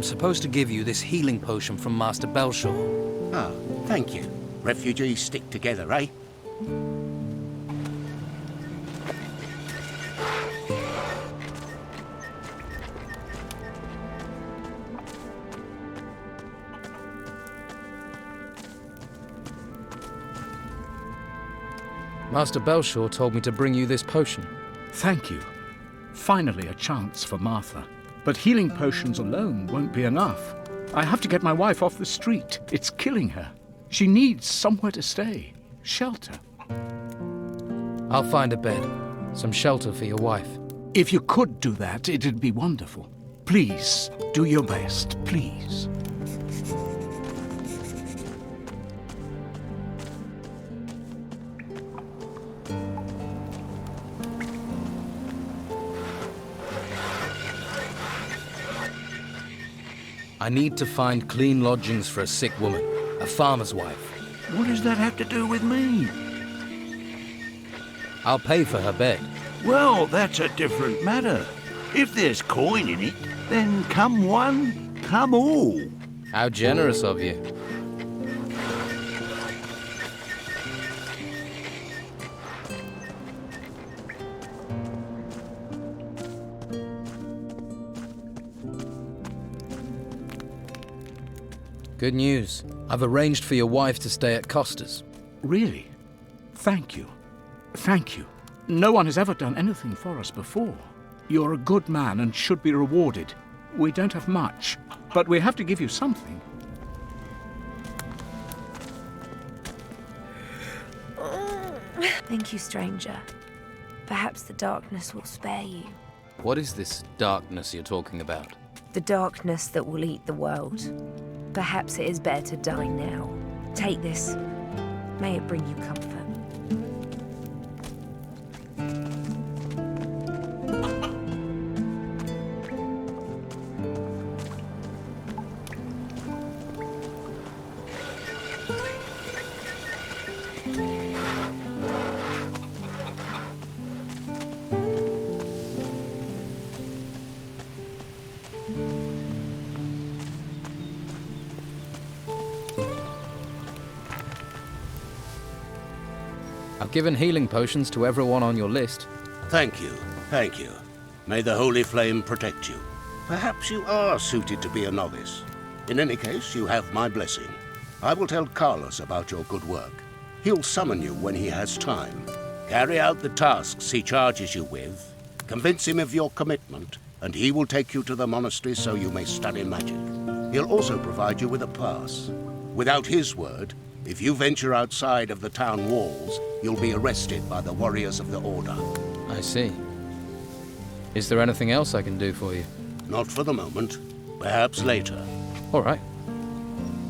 supposed to give you this healing potion from Master Belshaw. Ah, thank you. Refugees stick together, eh? Master Belshaw told me to bring you this potion. Thank you. Finally a chance for Martha. But healing potions alone won't be enough. I have to get my wife off the street. It's killing her. She needs somewhere to stay. Shelter. I'll find a bed. Some shelter for your wife. If you could do that, it'd be wonderful. Please, do your best, please. I need to find clean lodgings for a sick woman, a farmer's wife. What does that have to do with me? I'll pay for her bed. Well, that's a different matter. If there's coin in it, then come one, come all. How generous of you. Good news. I've arranged for your wife to stay at Costa's. Really? Thank you. Thank you. No one has ever done anything for us before. You're a good man and should be rewarded. We don't have much, but we have to give you something. Thank you, stranger. Perhaps the darkness will spare you. What is this darkness you're talking about? The darkness that will eat the world. Perhaps it is better to die now. Take this. May it bring you comfort. I've given healing potions to everyone on your list. Thank you, thank you. May the holy flame protect you. Perhaps you are suited to be a novice. In any case, you have my blessing. I will tell Carlos about your good work. He'll summon you when he has time. Carry out the tasks he charges you with. Convince him of your commitment, and he will take you to the monastery so you may study magic. He'll also provide you with a pass. Without his word, if you venture outside of the town walls, you'll be arrested by the warriors of the Order. I see. Is there anything else I can do for you? Not for the moment. Perhaps later. All right.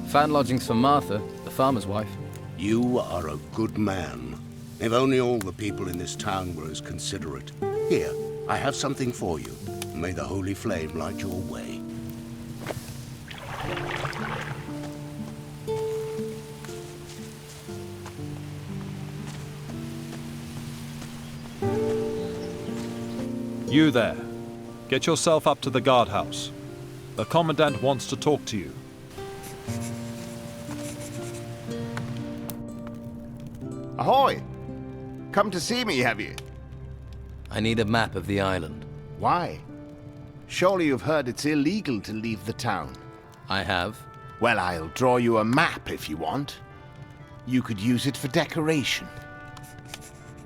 Found lodgings for Martha, the farmer's wife. You are a good man. If only all the people in this town were as considerate. Here, I have something for you. May the holy flame light your way. You there. Get yourself up to the guardhouse. The Commandant wants to talk to you. Ahoy! Come to see me, have you? I need a map of the island. Why? Surely you've heard it's illegal to leave the town. I have. Well, I'll draw you a map if you want. You could use it for decoration.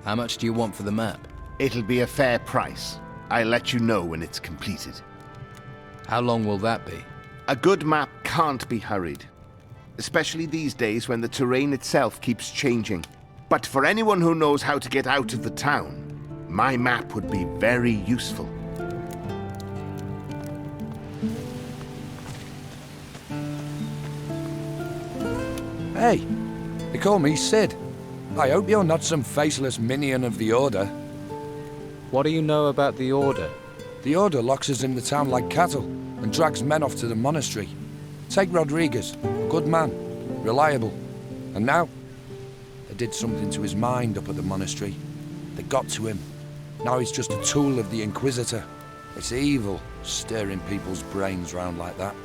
How much do you want for the map? It'll be a fair price. I'll let you know when it's completed. How long will that be? A good map can't be hurried. Especially these days when the terrain itself keeps changing. But for anyone who knows how to get out of the town, my map would be very useful. Hey, they call me Sid. I hope you're not some faceless minion of the Order. What do you know about the Order? The Order locks us in the town like cattle and drags men off to the monastery. Take Rodriguez, a good man, reliable. And now, they did something to his mind up at the monastery. They got to him. Now he's just a tool of the Inquisitor. It's evil, stirring people's brains round like that.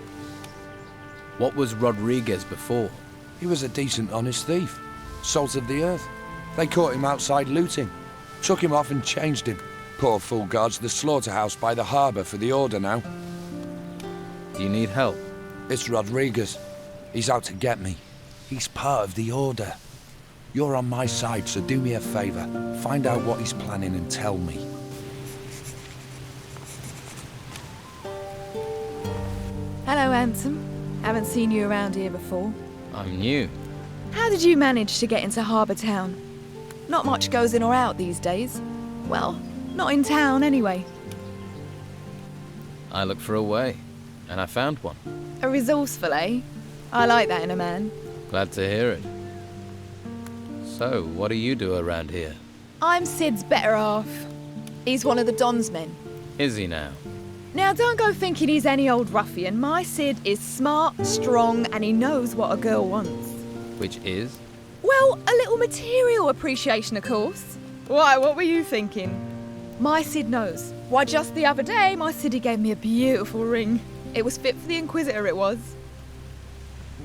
What was Rodriguez before? He was a decent, honest thief. Salt of the earth. They caught him outside looting. Took him off and changed him. Poor fool guards the slaughterhouse by the harbour for the order now. Do you need help? It's Rodriguez. He's out to get me. He's part of the order. You're on my side, so do me a favour. Find out what he's planning and tell me. Hello, handsome. Haven't seen you around here before. I'm new. How did you manage to get into Harbour Town? Not much goes in or out these days. Well, not in town anyway. I looked for a way, and I found one. A resourceful, eh? I like that in a man. Glad to hear it. So, what do you do around here? I'm Sid's better half. He's one of the Don's men. Is he now? Now, don't go thinking he's any old ruffian. My Sid is smart, strong, and he knows what a girl wants. Which is? Well, a little material appreciation, of course. Why, what were you thinking? My Sid knows. Why, just the other day, my Siddy gave me a beautiful ring. It was fit for the Inquisitor, it was.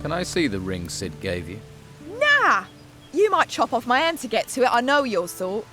Can I see the ring Sid gave you? Nah! You might chop off my hand to get to it, I know your sort.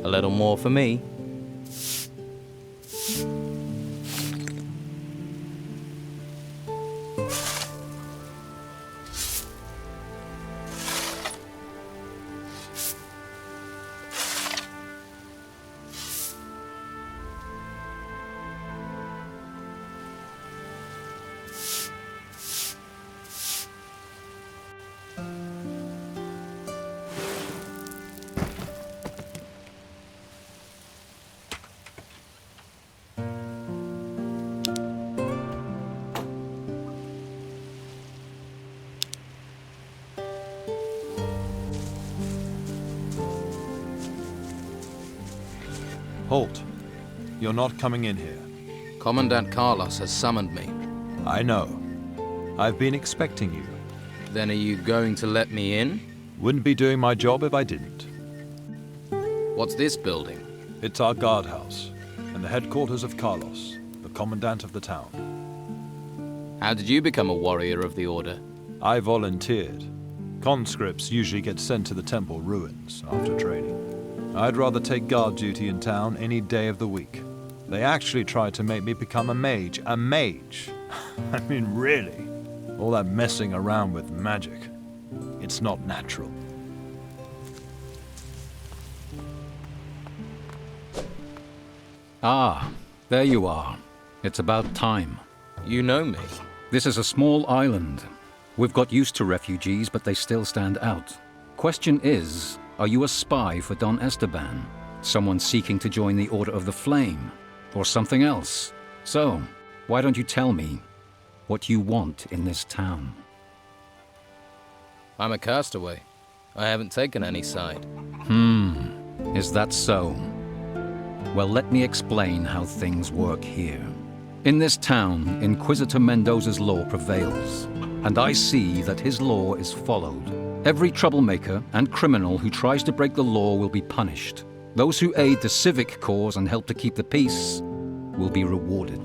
A little more for me. Halt. You're not coming in here. Commandant Carlos has summoned me. I know. I've been expecting you. Then are you going to let me in? Wouldn't be doing my job if I didn't. What's this building? It's our guardhouse, and the headquarters of Carlos, the commandant of the town. How did you become a warrior of the Order? I volunteered. Conscripts usually get sent to the temple ruins after training. I'd rather take guard duty in town any day of the week. They actually tried to make me become a mage. A mage? I mean, really? All that messing around with magic. It's not natural. Ah, there you are. It's about time. You know me. This is a small island. We've got used to refugees, but they still stand out. Question is, are you a spy for Don Esteban? Someone seeking to join the Order of the Flame? Or something else? So, why don't you tell me what you want in this town? I'm a castaway. I haven't taken any side. Is that so? Well, let me explain how things work here. In this town, Inquisitor Mendoza's law prevails, and I see that his law is followed. Every troublemaker and criminal who tries to break the law will be punished. Those who aid the civic cause and help to keep the peace will be rewarded.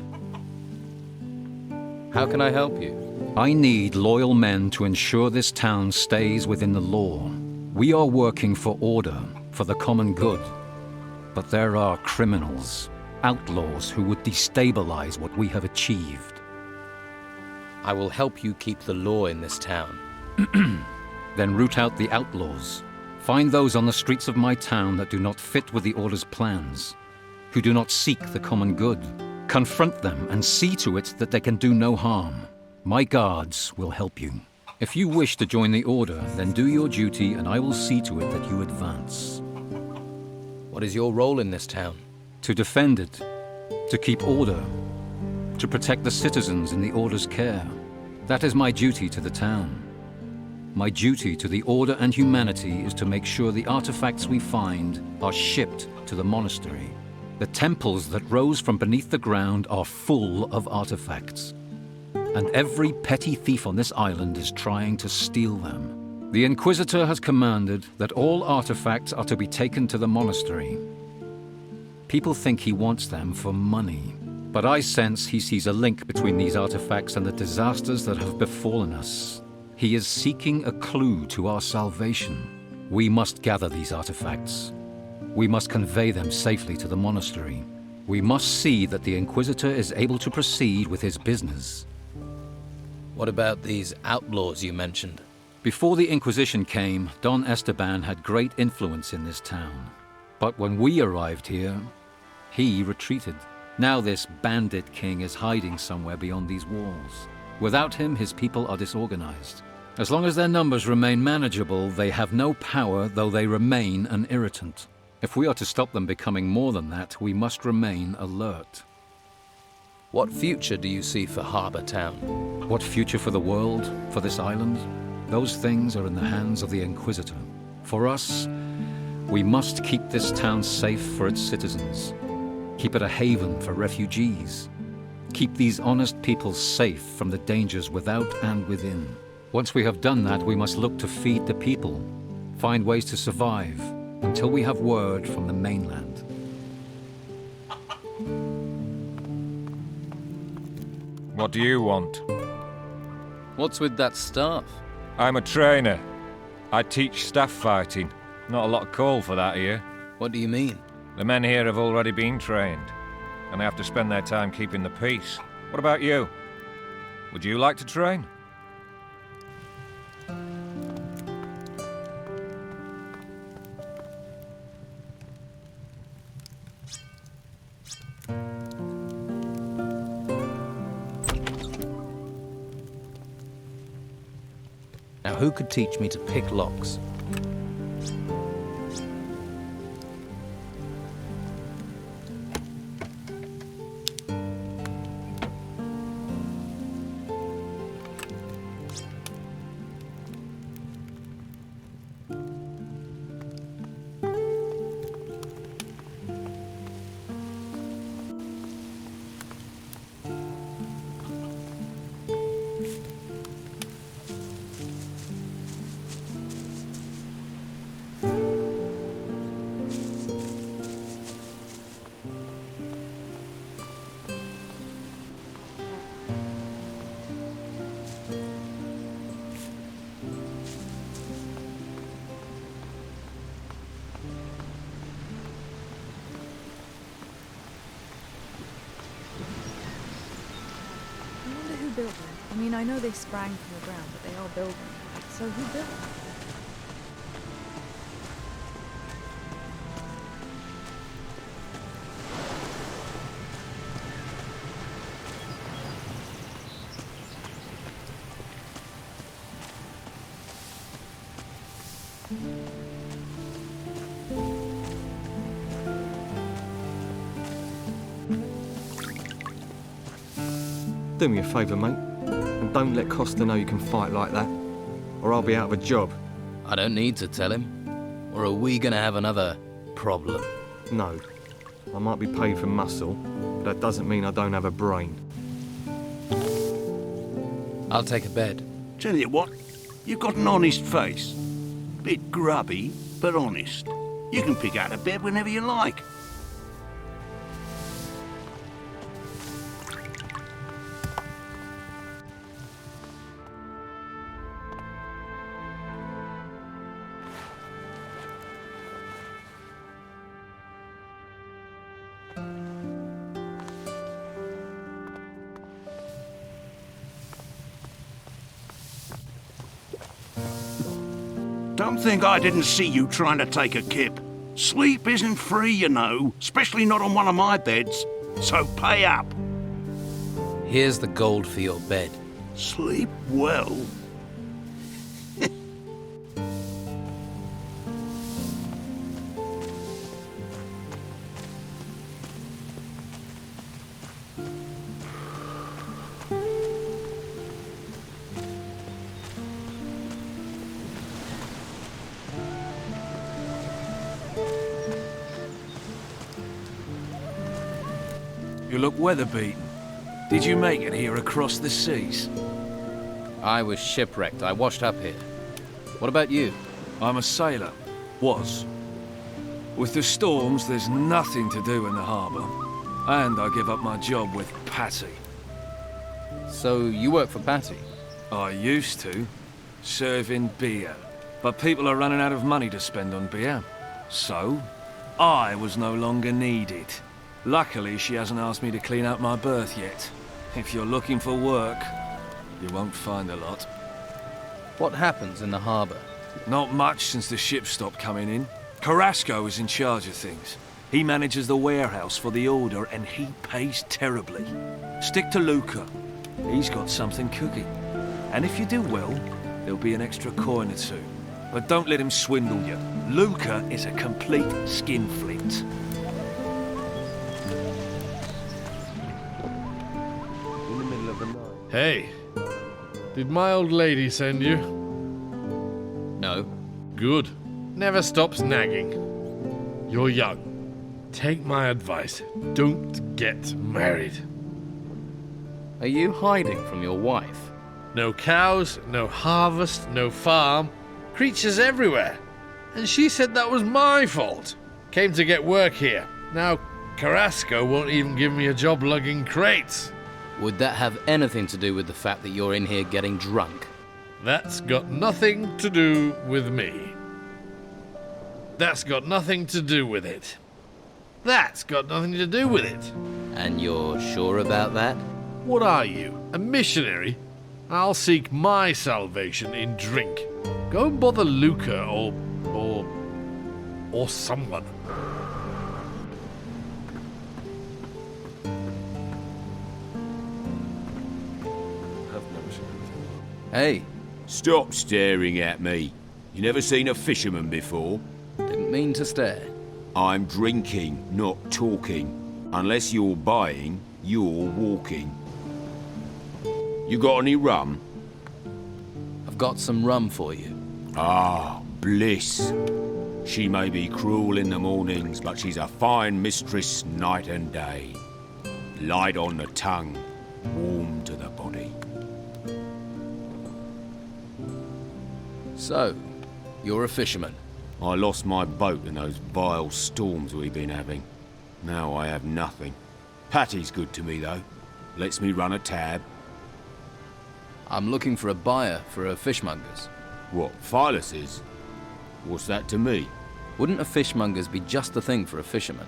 How can I help you? I need loyal men to ensure this town stays within the law. We are working for order, for the common good. But there are criminals, outlaws who would destabilize what we have achieved. I will help you keep the law in this town. Then root out the outlaws. Find those on the streets of my town that do not fit with the Order's plans, who do not seek the common good. Confront them and see to it that they can do no harm. My guards will help you. If you wish to join the Order, then do your duty and I will see to it that you advance. What is your role in this town? To defend it, to keep order, to protect the citizens in the Order's care. That is my duty to the town. My duty to the Order and humanity is to make sure the artifacts we find are shipped to the monastery. The temples that rose from beneath the ground are full of artifacts. And every petty thief on this island is trying to steal them. The Inquisitor has commanded that all artifacts are to be taken to the monastery. People think he wants them for money, but I sense he sees a link between these artifacts and the disasters that have befallen us. He is seeking a clue to our salvation. We must gather these artifacts. We must convey them safely to the monastery. We must see that the Inquisitor is able to proceed with his business. What about these outlaws you mentioned? Before the Inquisition came, Don Esteban had great influence in this town. But when we arrived here, he retreated. Now this bandit king is hiding somewhere beyond these walls. Without him, his people are disorganized. As long as their numbers remain manageable, they have no power, though they remain an irritant. If we are to stop them becoming more than that, we must remain alert. What future do you see for Harbour Town? What future for the world, for this island? Those things are in the hands of the Inquisitor. For us, we must keep this town safe for its citizens. Keep it a haven for refugees. Keep these honest people safe from the dangers without and within. Once we have done that, we must look to feed the people, find ways to survive, until we have word from the mainland. What do you want? What's with that staff? I'm a trainer. I teach staff fighting. Not a lot of call for that here. What do you mean? The men here have already been trained, and they have to spend their time keeping the peace. What about you? Would you like to train? Now, who could teach me to pick locks? Built them. I mean, I know they sprang from the ground, but they are building. So who built them? Do me a favour, mate, and don't let Costa know you can fight like that, or I'll be out of a job. I don't need to tell him. Or are we gonna have another problem? No. I might be paid for muscle, but that doesn't mean I don't have a brain. I'll take a bed. Tell you what, you've got an honest face. Bit grubby, but honest. You can pick out a bed whenever you like. Don't think I didn't see you trying to take a kip. Sleep isn't free, you know, especially not on one of my beds. So pay up. Here's the gold for your bed. Sleep well. You look weather-beaten. Did you make it here across the seas? I was shipwrecked. I washed up here. What about you? I'm a sailor. Was. With the storms, there's nothing to do in the harbour. And I give up my job with Patty. So you work for Patty? I used to. Serving beer. But people are running out of money to spend on beer. So, I was no longer needed. Luckily, she hasn't asked me to clean out my berth yet. If you're looking for work, you won't find a lot. What happens in the harbour? Not much since the ships stopped coming in. Carrasco is in charge of things. He manages the warehouse for the Order, and he pays terribly. Stick to Luca. He's got something cooking. And if you do well, there'll be an extra coin or two. But don't let him swindle you. Luca is a complete skinflint. Hey, did my old lady send you? No. Good. Never stops nagging. You're young. Take my advice. Don't get married. Are you hiding from your wife? No cows, no harvest, no farm. Creatures everywhere. And she said that was my fault. Came to get work here. Now Carrasco won't even give me a job lugging crates. Would that have anything to do with the fact that you're in here getting drunk? That's got nothing to do with me. That's got nothing to do with it. That's got nothing to do with it. And you're sure about that? What are you, a missionary? I'll seek my salvation in drink. Go and bother Luca or someone. Hey. Stop staring at me. You never seen a fisherman before? Didn't mean to stare. I'm drinking, not talking. Unless you're buying, you're walking. You got any rum? I've got some rum for you. Ah, bliss. She may be cruel in the mornings, but she's a fine mistress night and day. Light on the tongue, warm to the body. So, you're a fisherman? I lost my boat in those vile storms we've been having. Now I have nothing. Patty's good to me, though. Lets me run a tab. I'm looking for a buyer for her fishmongers. What, Phyllis is? What's that to me? Wouldn't a fishmonger's be just the thing for a fisherman?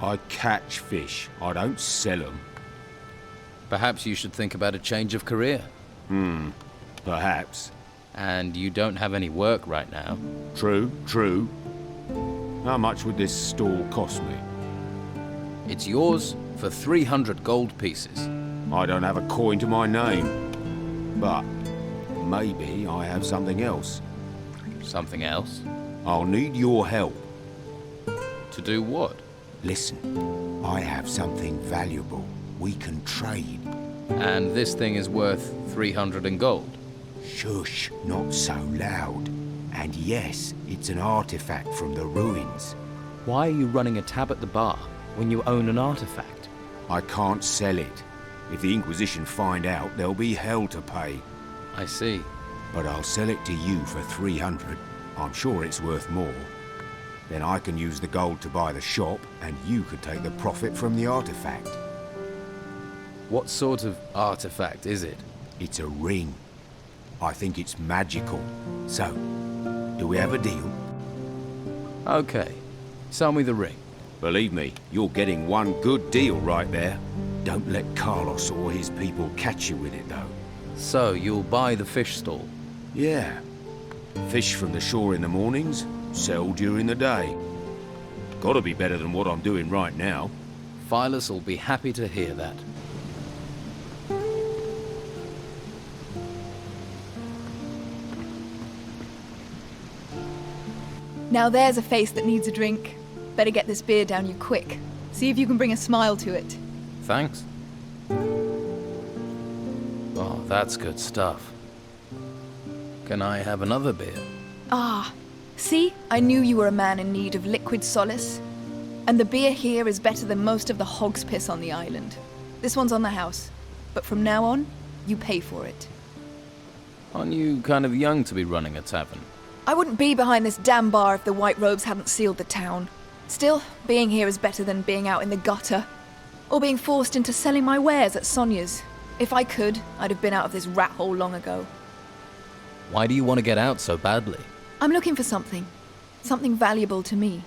I catch fish. I don't sell them. Perhaps you should think about a change of career. Perhaps. And you don't have any work right now. True, true. How much would this stall cost me? It's yours for 300 gold pieces. I don't have a coin to my name. But maybe I have something else. Something else? I'll need your help. To do what? Listen, I have something valuable. We can trade. And this thing is worth 300 in gold? Shush, not so loud. And yes, it's an artifact from the ruins. Why are you running a tab at the bar when you own an artifact? I can't sell it. If the Inquisition find out, there'll be hell to pay. I see. But I'll sell it to you for 300. I'm sure it's worth more. Then I can use the gold to buy the shop, and you could take the profit from the artifact. What sort of artifact is it? It's a ring. I think it's magical. So, do we have a deal? Okay. Sell me the ring. Believe me, you're getting one good deal right there. Don't let Carlos or his people catch you with it, though. So, you'll buy the fish stall? Yeah. Fish from the shore in the mornings, sell during the day. Gotta be better than what I'm doing right now. Phyllis will be happy to hear that. Now there's a face that needs a drink. Better get this beer down you quick. See if you can bring a smile to it. Thanks. Oh, that's good stuff. Can I have another beer? Ah, see? I knew you were a man in need of liquid solace. And the beer here is better than most of the hog's piss on the island. This one's on the house. But from now on, you pay for it. Aren't you kind of young to be running a tavern? I wouldn't be behind this damn bar if the White Robes hadn't sealed the town. Still, being here is better than being out in the gutter. Or being forced into selling my wares at Sonia's. If I could, I'd have been out of this rat hole long ago. Why do you want to get out so badly? I'm looking for something. Something valuable to me.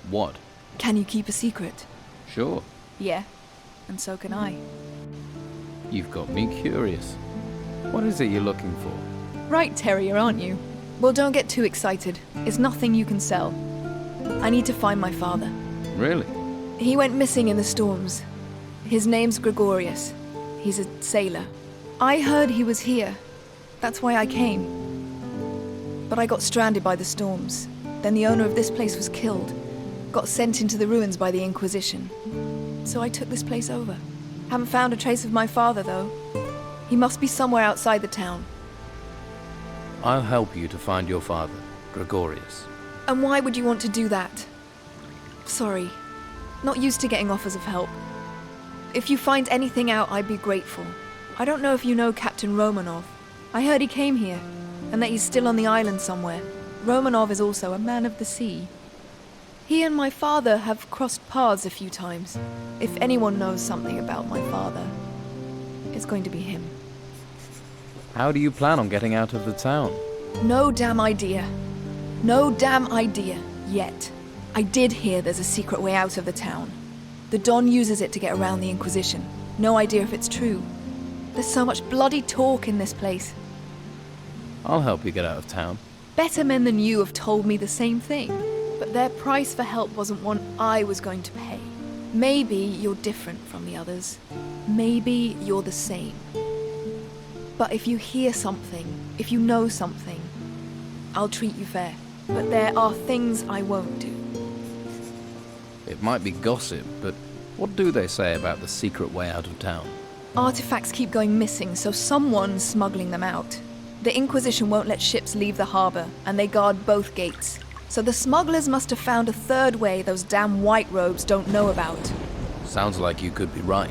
What? Can you keep a secret? Sure. Yeah, and so can I. You've got me curious. What is it you're looking for? Right, terrier, aren't you? Well, don't get too excited. It's nothing you can sell. I need to find my father. Really? He went missing in the storms. His name's Gregorius. He's a sailor. I heard he was here. That's why I came. But I got stranded by the storms. Then the owner of this place was killed. Got sent into the ruins by the Inquisition. So I took this place over. Haven't found a trace of my father, though. He must be somewhere outside the town. I'll help you to find your father, Gregorius. And why would you want to do that? Sorry. Not used to getting offers of help. If you find anything out, I'd be grateful. I don't know if you know Captain Romanov. I heard he came here, and that he's still on the island somewhere. Romanov is also a man of the sea. He and my father have crossed paths a few times. If anyone knows something about my father, it's going to be him. How do you plan on getting out of the town? No damn idea. No damn idea, yet. I did hear there's a secret way out of the town. The Don uses it to get around the Inquisition. No idea if it's true. There's so much bloody talk in this place. I'll help you get out of town. Better men than you have told me the same thing. But their price for help wasn't one I was going to pay. Maybe you're different from the others. Maybe you're the same. But if you hear something, if you know something, I'll treat you fair. But there are things I won't do. It might be gossip, but what do they say about the secret way out of town? Artifacts keep going missing, so someone's smuggling them out. The Inquisition won't let ships leave the harbor, and they guard both gates. So the smugglers must have found a third way those damn White Robes don't know about. Sounds like you could be right.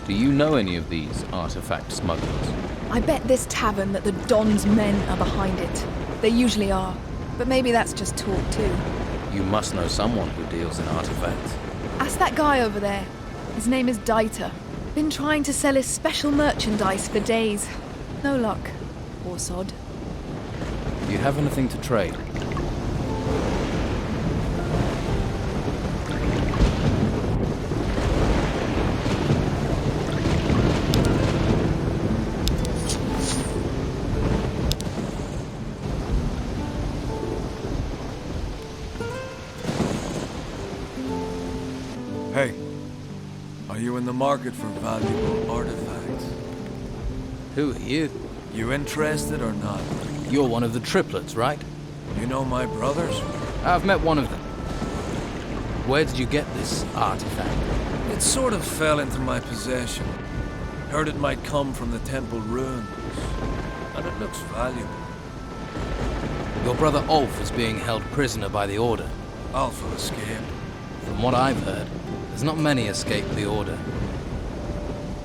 Do you know any of these artifact smugglers? I bet this tavern that the Don's men are behind it. They usually are, but maybe that's just talk too. You must know someone who deals in artifacts. Ask that guy over there. His name is Dieter. Been trying to sell his special merchandise for days. No luck. Poor sod. Do you have anything to trade? Hey, are you in the market for valuable artifacts? Who are you? You interested or not? You're one of the triplets, right? You know my brothers? I've met one of them. Where did you get this artifact? It sort of fell into my possession. Heard it might come from the temple ruins. And it looks valuable. Your brother Ulf is being held prisoner by the Order. Ulf will escape. From what I've heard, there's not many escape the Order.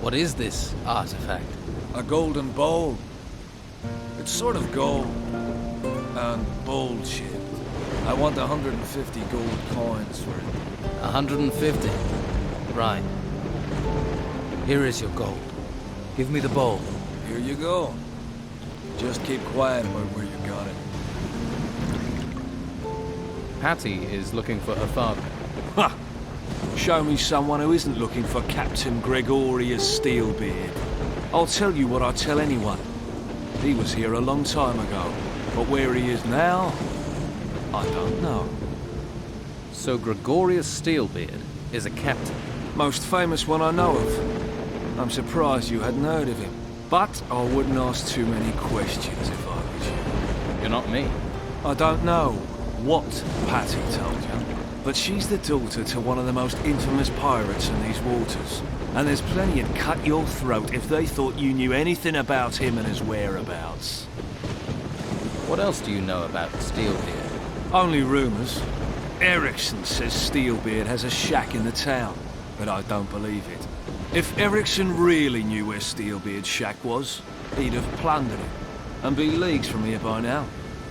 What is this artifact? A golden bowl. It's sort of gold and bowl-shaped. I want 150 gold coins for it. 150? Right. Here is your gold. Give me the bowl. Here you go. Just keep quiet about where you got it. Patty is looking for her father. Ha! Show me someone who isn't looking for Captain Gregorius Steelbeard. I'll tell you what I tell anyone. He was here a long time ago, but where he is now, I don't know. So Gregorius Steelbeard is a captain? Most famous one I know of. I'm surprised you hadn't heard of him. But I wouldn't ask too many questions if I was you. You're not me. I don't know. what Patty told you, but she's the daughter to one of the most infamous pirates in these waters. And there's plenty who'd cut your throat if they thought you knew anything about him and his whereabouts. What else do you know about Steelbeard? Only rumours. Erickson says Steelbeard has a shack in the town, but I don't believe it. If Erickson really knew where Steelbeard's shack was, he'd have plundered it, and be leagues from here by now.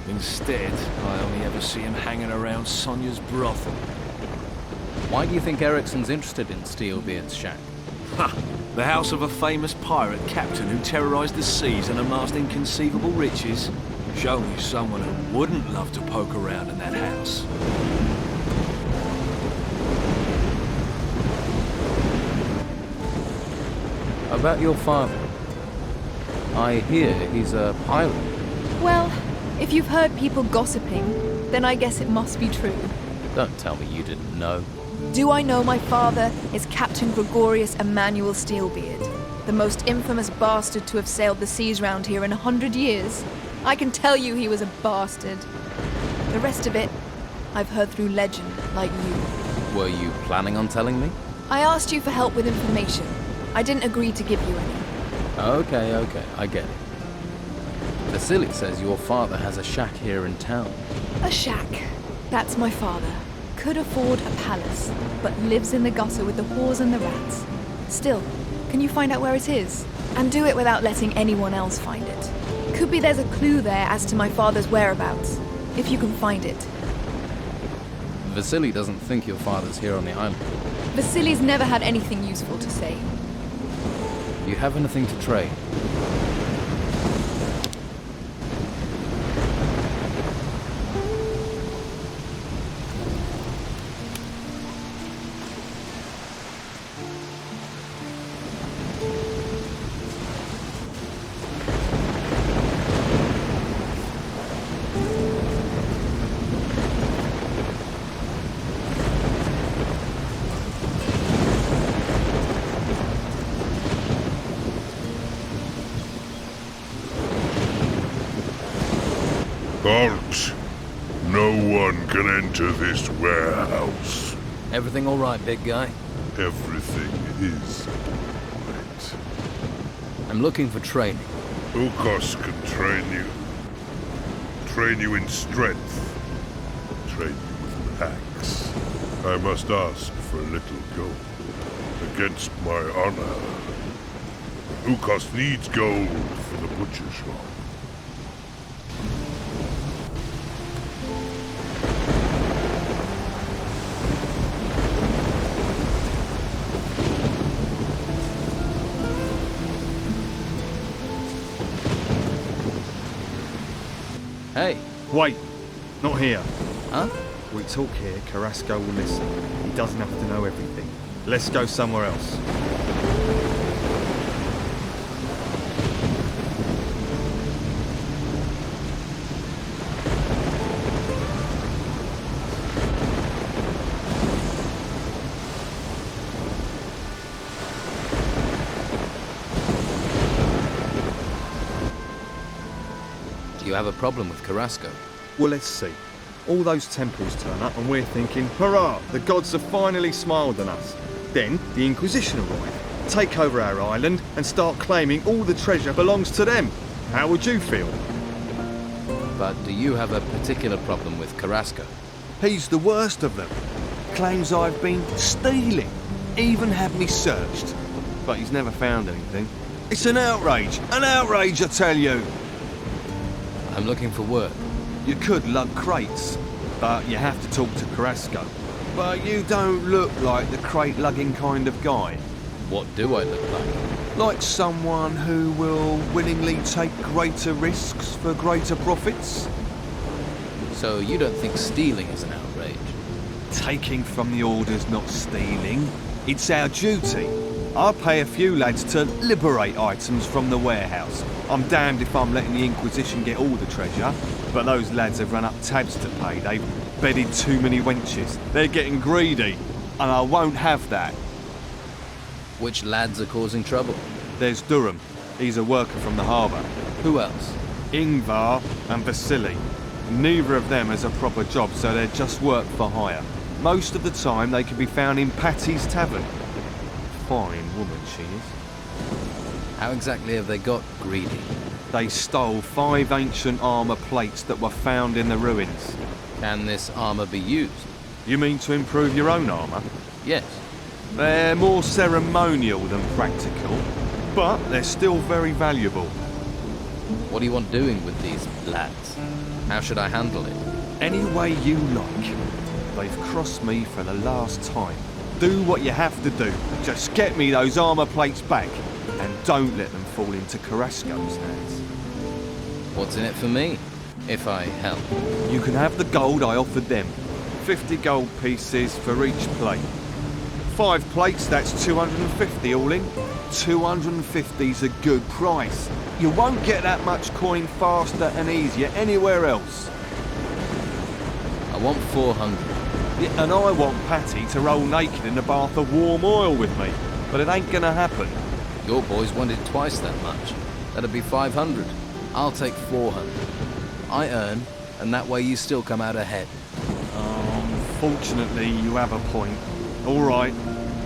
Instead, I only ever see him hanging around Sonia's brothel. Why do you think Erickson's interested in Steelbeard's shack? Ha! The house of a famous pirate captain who terrorized the seas and amassed inconceivable riches. Show me someone who wouldn't love to poke around in that house. About your father. I hear he's a pirate. Well, if you've heard people gossiping, then I guess it must be true. Don't tell me you didn't know. Do I know my father is Captain Gregorius Emmanuel Steelbeard, the most infamous bastard to have sailed the seas round here in 100 years? I can tell you he was a bastard. The rest of it, I've heard through legend, like you. Were you planning on telling me? I asked you for help with information. I didn't agree to give you any. Okay, I get it. Vasily says your father has a shack here in town. A shack. That's my father. Could afford a palace, but lives in the gutter with the whores and the rats. Still, can you find out where it is? And do it without letting anyone else find it. Could be there's a clue there as to my father's whereabouts, if you can find it. Vasily doesn't think your father's here on the island. Vasily's never had anything useful to say. Do you have anything to trade? Halt! No one can enter this warehouse. Everything all right, big guy? Everything is right. I'm looking for training. Ukos can train you. Train you in strength. Train you with an axe. I must ask for a little gold. Against my honor. Ukos needs gold for the butcher shop. Hey. Wait. Not here. Huh? We talk here, Carrasco will listen. He doesn't have to know everything. Let's go somewhere else. You have a problem with Carrasco? Well, let's see. All those temples turn up and we're thinking, hurrah, the gods have finally smiled on us. Then the Inquisition arrive, take over our island and start claiming all the treasure belongs to them. How would you feel? But do you have a particular problem with Carrasco? He's the worst of them. Claims I've been stealing. Even had me searched. But he's never found anything. It's an outrage, I tell you. I'm looking for work. You could lug crates, but you have to talk to Carrasco. But you don't look like the crate-lugging kind of guy. What do I look like? Like someone who will willingly take greater risks for greater profits. So you don't think stealing is an outrage? Taking from the order's not stealing. It's our duty. I pay a few lads to liberate items from the warehouse. I'm damned if I'm letting the Inquisition get all the treasure, but those lads have run up tabs to pay. They've bedded too many wenches. They're getting greedy, and I won't have that. Which lads are causing trouble? There's Durham. He's a worker from the harbour. Who else? Ingvar and Vasily. Neither of them has a proper job, so they're just work for hire. Most of the time, they can be found in Patty's Tavern. Fine woman she is. How exactly have they got greedy? They stole 5 ancient armour plates that were found in the ruins. Can this armour be used? You mean to improve your own armour? Yes. They're more ceremonial than practical, but they're still very valuable. What do you want doing with these lads? How should I handle it? Any way you like. They've crossed me for the last time. Do what you have to do. Just get me those armour plates back, and don't let them fall into Carrasco's hands. What's in it for me, if I help? You can have the gold I offered them. 50 gold pieces for each plate. 5 plates, that's 250 all in. 250's a good price. You won't get that much coin faster and easier anywhere else. I want 400. Yeah, and I want Patty to roll naked in a bath of warm oil with me. But it ain't gonna happen. Your boys wanted twice that much. That'd be 500. I'll take 400. I earn, and that way you still come out ahead. Fortunately, you have a point. All right,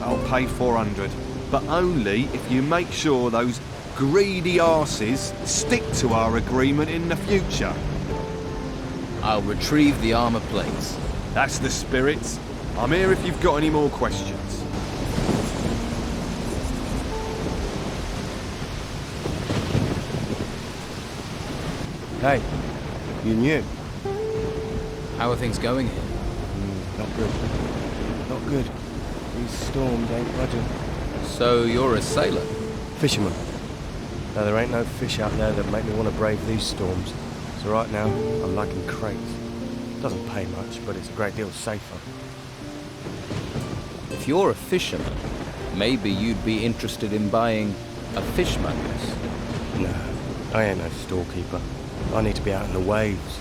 I'll pay 400. But only if you make sure those greedy arses stick to our agreement in the future. I'll retrieve the armour plates. That's the spirit. I'm here if you've got any more questions. Hey, you new? How are things going here? Not good. Not good. These storms ain't budging. So you're a sailor? Fisherman. Now there ain't no fish out there that make me want to brave these storms. So right now, I'm like in crates. Doesn't pay much, but it's a great deal safer. If you're a fisherman, maybe you'd be interested in buying a fishmonger's. No, I ain't no storekeeper. I need to be out in the waves.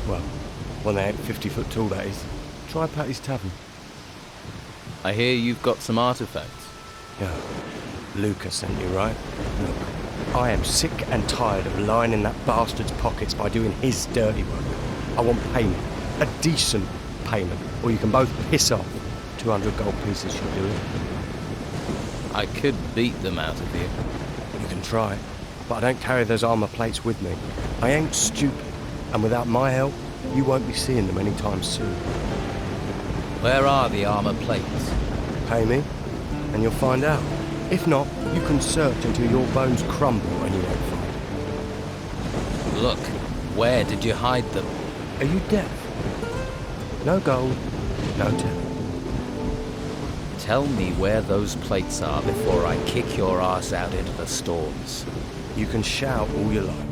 Well, when they ain't 50 foot tall, that is. Try Patty's Tavern. I hear you've got some artifacts. Yeah. Luca sent you, right? Look, I am sick and tired of lining that bastard's pockets by doing his dirty work. I want payment. A decent payment. Or you can both piss off. 200 gold pieces should do it. I could beat them out of you. You can try, but I don't carry those armour plates with me. I ain't stupid, and without my help, you won't be seeing them anytime soon. Where are the armour plates? Pay me, and you'll find out. If not, you can search until your bones crumble and you won't find it. Look, where did you hide them? Are you deaf? No gold, no tell. Tell me where those plates are before I kick your ass out into the storms. You can shout all you like,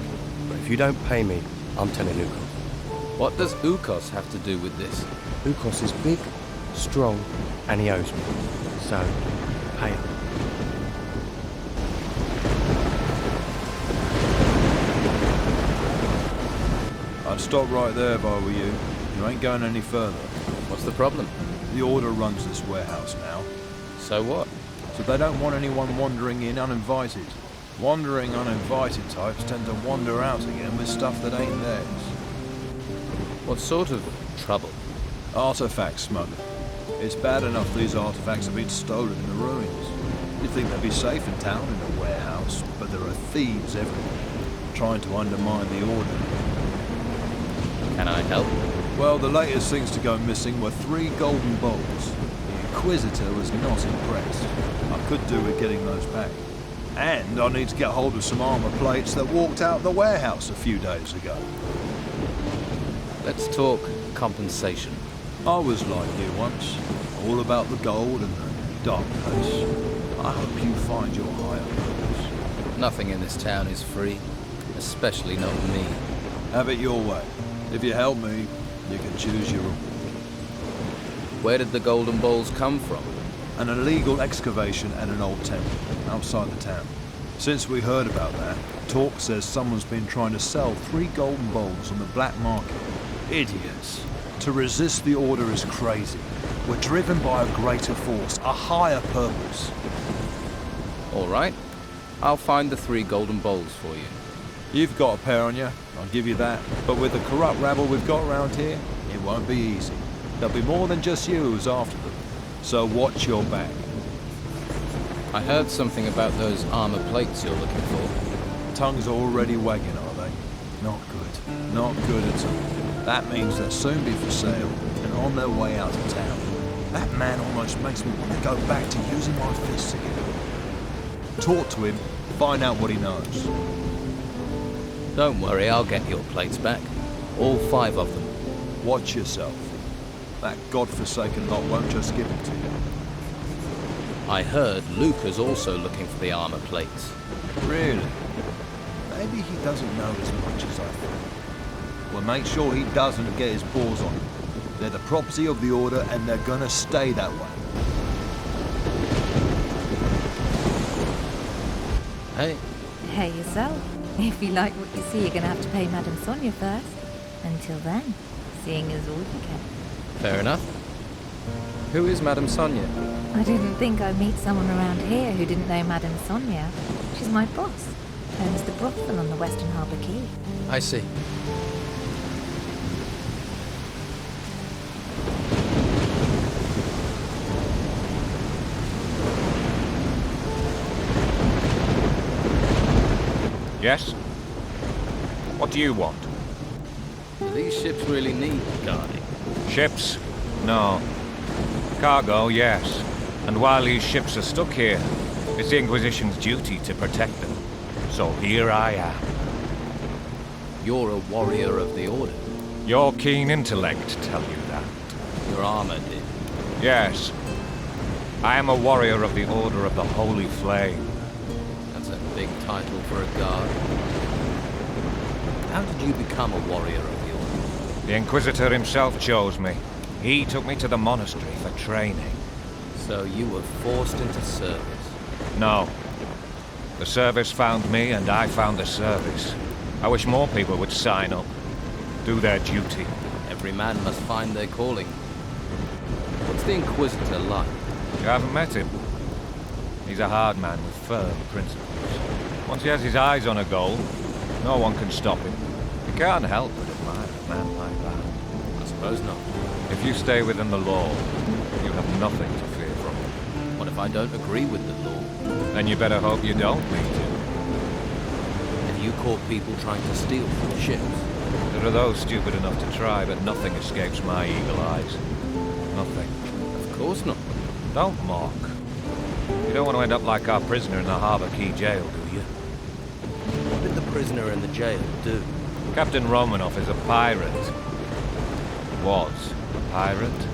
but if you don't pay me, I'm telling Ukos. What does Ukos have to do with this? Ukos is big, strong, and he owes me. So, pay up. I'd stop right there if I were you. You ain't going any further. What's the problem? The Order runs this warehouse now. So what? So they don't want anyone wandering in uninvited. Wandering uninvited types tend to wander out again with stuff that ain't theirs. What sort of trouble? Artifact smuggling. It's bad enough these artifacts have been stolen in the ruins. You'd think they'd be safe in town in a warehouse, but there are thieves everywhere, trying to undermine the Order. Can I help? Well, the latest things to go missing were 3 golden bowls. The Inquisitor was not impressed. I could do with getting those back. And I need to get hold of some armour plates that walked out the warehouse a few days ago. Let's talk compensation. I was like you once, all about the gold and the dark place. I hope you find your higher purpose. Nothing in this town is free, especially not me. Have it your way. If you help me, you can choose your reward. Where did the golden balls come from? An illegal excavation at an old temple, outside the town. Since we heard about that, talk says someone's been trying to sell 3 golden bowls on the black market. Idiots. To resist the Order is crazy. We're driven by a greater force, a higher purpose. All right. I'll find the 3 golden bowls for you. You've got a pair on you, I'll give you that. But with the corrupt rabble we've got around here, it won't be easy. There'll be more than just you who's after them. So watch your back. I heard something about those armor plates you're looking for. Tongues are already wagging, are they? Not good. Not good at all. That means they'll soon be for sale and on their way out of town. That man almost makes me want to go back to using my fists again. Talk to him, find out what he knows. Don't worry, I'll get your plates back. All 5 of them. Watch yourself. That godforsaken lot won't just give it to you. I heard Luca's also looking for the armor plates. Really? Maybe he doesn't know as much as I thought. Well, make sure he doesn't get his paws on them. They're the property of the Order, and they're gonna stay that way. Hey. Hey yourself. If you like what you see, you're gonna have to pay Madame Sonia first. Until then, seeing is all you can. Fair enough. Who is Madame Sonia? I didn't think I'd meet someone around here who didn't know Madame Sonia. She's my boss. Owns the brothel on the Western Harbour Quay. I see. Yes? What do you want? Do these ships really need guarding? Ships? No. Cargo, yes. And while these ships are stuck here, it's the Inquisition's duty to protect them. So here I am. You're a warrior of the Order. Your keen intellect tell you that. Your armor did. Yes. I am a warrior of the Order of the Holy Flame. That's a big title for a guard. How did you become a warrior of the Order? The Inquisitor himself chose me. He took me to the monastery for training. So you were forced into service? No. The service found me, and I found the service. I wish more people would sign up. Do their duty. Every man must find their calling. What's the Inquisitor like? You haven't met him. He's a hard man with firm principles. Once he has his eyes on a goal, no one can stop him. You can't help but admire a man like that. I suppose not. If you stay within the law, you have nothing to fear from him. What if I don't agree with the law? Then you better hope you don't meet him. Have you caught people trying to steal from the ships? There are those stupid enough to try, but nothing escapes my eagle eyes. Nothing. Of course not. Don't mock. You don't want to end up like our prisoner in the Harbour Quay jail, do you? What did the prisoner in the jail do? Captain Romanoff is a pirate. Was a pirate.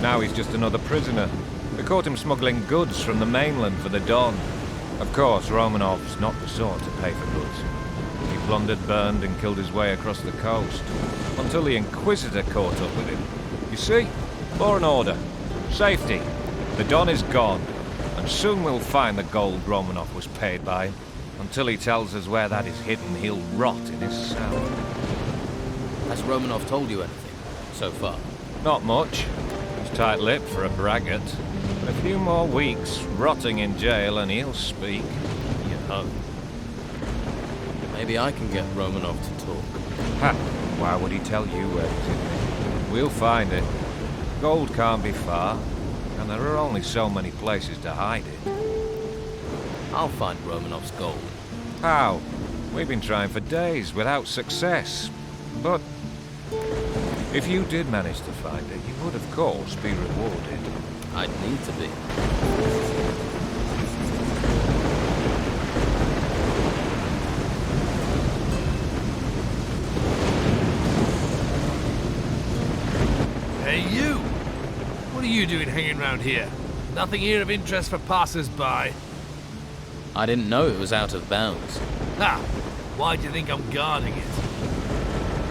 Now he's just another prisoner. We caught him smuggling goods from the mainland for the Don. Of course, Romanoff's not the sort to pay for goods. He plundered, burned, and killed his way across the coast. Until the Inquisitor caught up with him. You see? Law and order. Safety. The Don is gone. And soon we'll find the gold Romanoff was paid by him. Until he tells us where that is hidden, he'll rot in his cell. Has Romanoff told you anything, so far? Not much. He's tight-lipped for a braggart. A few more weeks, rotting in jail, and he'll speak. You hope. Maybe I can get Romanoff to talk. Ha! Why would he tell you where he's hidden? We'll find it. Gold can't be far, and there are only so many places to hide it. I'll find Romanoff's gold. How? We've been trying for days without success. But if you did manage to find it, you would, of course, be rewarded. I'd need to be. Hey, you! What are you doing hanging around here? Nothing here of interest for passers-by. I didn't know it was out of bounds. Ah, why do you think I'm guarding it?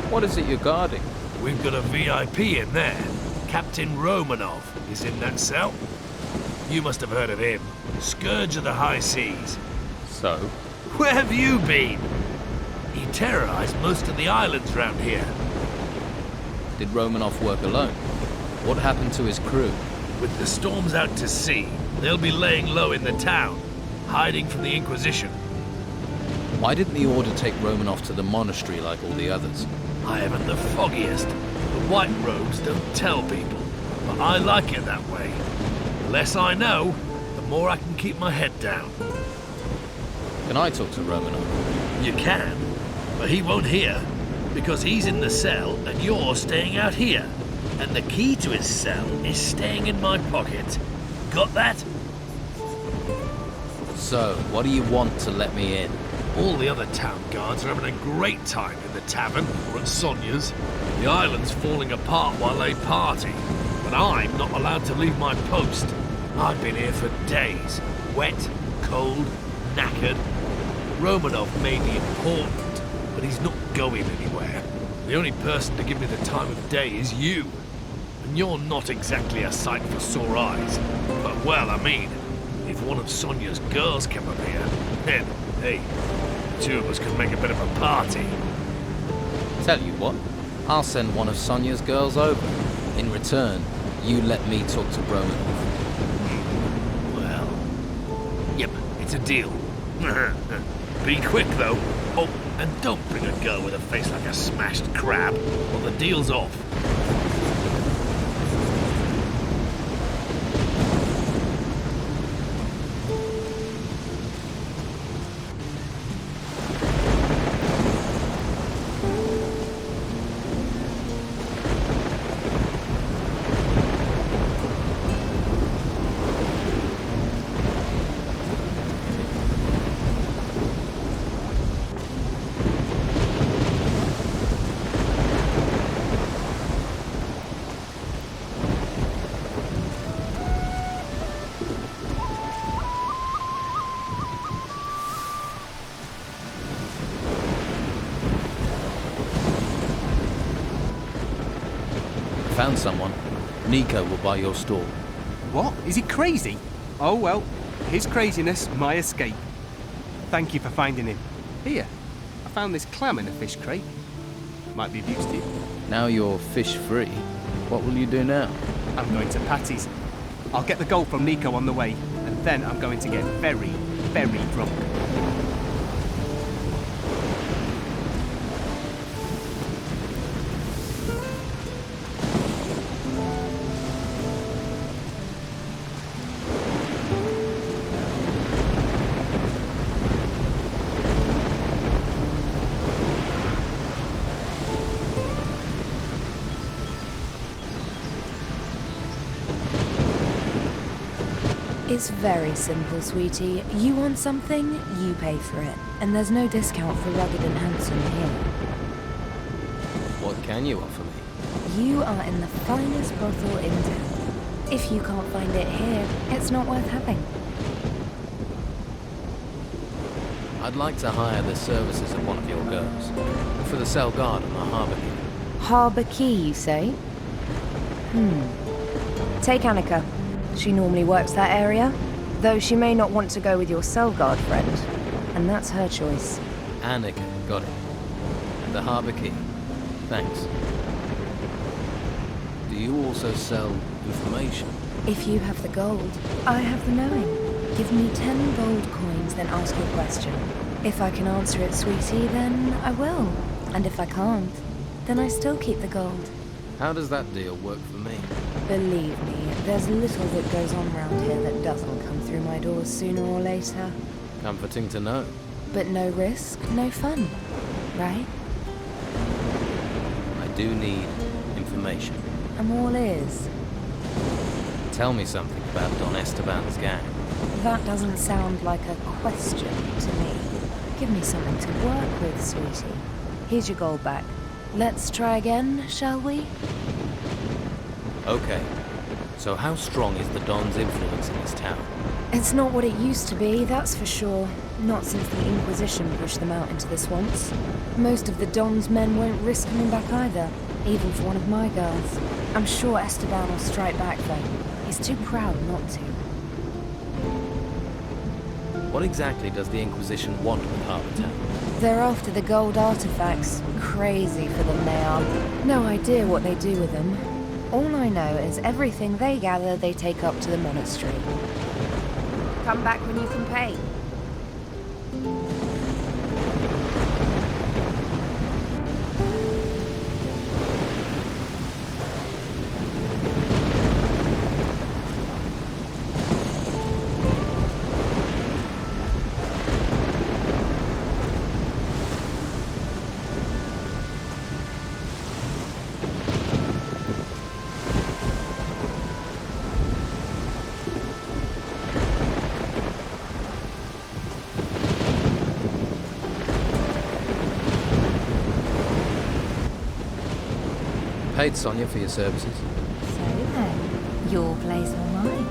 What is it you're guarding? We've got a VIP in there. Captain Romanov is in that cell. You must have heard of him. Scourge of the high seas. So? Where have you been? He terrorized most of the islands round here. Did Romanoff work alone? What happened to his crew? With the storms out to sea, they'll be laying low in the town, hiding from the Inquisition. Why didn't the Order take Romanov to the monastery like all the others? I haven't the foggiest. The white robes don't tell people, but I like it that way. The less I know, the more I can keep my head down. Can I talk to Romanov? You can, but he won't hear, because he's in the cell and you're staying out here. And the key to his cell is staying in my pocket. Got that? So, what do you want to let me in? All the other town guards are having a great time in the tavern or at Sonia's. The island's falling apart while they party, but I'm not allowed to leave my post. I've been here for days, wet, cold, knackered. Romanov may be important, but he's not going anywhere. The only person to give me the time of day is you. And you're not exactly a sight for sore eyes. But, well, I mean, if one of Sonia's girls came up here, then, hey, the two of us could make a bit of a party. Tell you what, I'll send one of Sonia's girls over. In return, you let me talk to Romanov. Well, yep, it's a deal. Be quick, though. Oh, and don't bring a girl with a face like a smashed crab, or the deal's off. Found someone. Nico will buy your stall. What? Is he crazy? Oh well, his craziness, my escape. Thank you for finding him. Here, I found this clam in a fish crate. Might be of use to you. Now you're fish free. What will you do now? I'm going to Patty's. I'll get the gold from Nico on the way, and then I'm going to get very, very drunk. It's very simple, sweetie. You want something, you pay for it. And there's no discount for rugged and handsome here. What can you offer me? You are in the finest brothel in town. If you can't find it here, it's not worth having. I'd like to hire the services of one of your girls. For the cell guard on the harbour quay. Harbour Quay, you say? Take Annika. She normally works that area, though she may not want to go with your cell guard friend. And that's her choice. Annika, got it. The harbour quay. Thanks. Do you also sell information? If you have the gold, I have the knowing. Give me 10 gold coins, then ask your question. If I can answer it, sweetie, then I will. And if I can't, then I still keep the gold. How does that deal work for me? Believe me, there's little that goes on round here that doesn't come through my doors sooner or later. Comforting to know. But no risk, no fun, right? I do need information. I'm all ears. Tell me something about Don Esteban's gang. That doesn't sound like a question to me. Give me something to work with, sweetie. Here's your gold back. Let's try again, shall we? Okay. So how strong is the Don's influence in this town? It's not what it used to be, that's for sure. Not since the Inquisition pushed them out into the swamps. Most of the Don's men won't risk coming back either, even for one of my girls. I'm sure Esteban will strike back though. He's too proud not to. What exactly does the Inquisition want with Harbour Town? They're after the gold artifacts. Crazy for them they are. No idea what they do with them. All I know is everything they gather they take up to the monastery. Come back when you can pay. paid Sonia for your services. So then, your place or mine?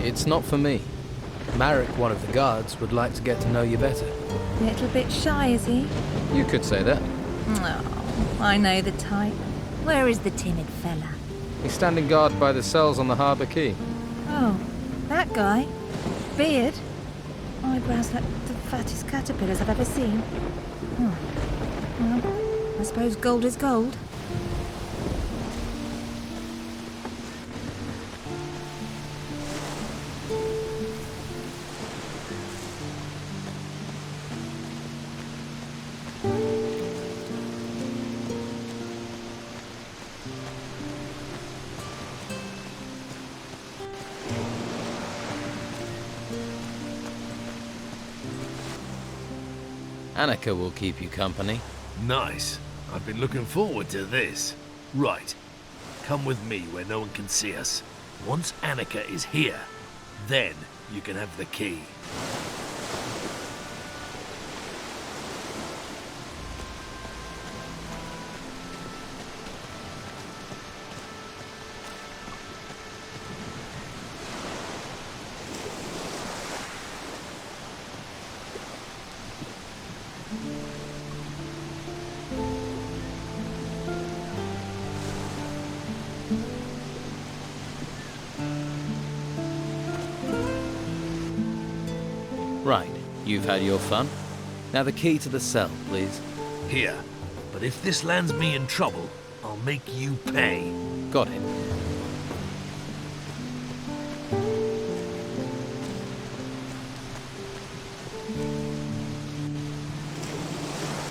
It's not for me. Marek, one of the guards, would like to get to know you better. Little bit shy, is he? You could say that. Oh, I know the type. Where is the timid fella? He's standing guard by the cells on the harbour quay. Oh, that guy? Beard? Eyebrows like the fattest caterpillars I've ever seen. Oh. Well, I suppose gold is gold. Annika will keep you company. Nice. I've been looking forward to this. Right. Come with me where no one can see us. Once Annika is here, then you can have the key. Right, you've had your fun. Now the key to the cell, please. Here. But if this lands me in trouble, I'll make you pay. Got it.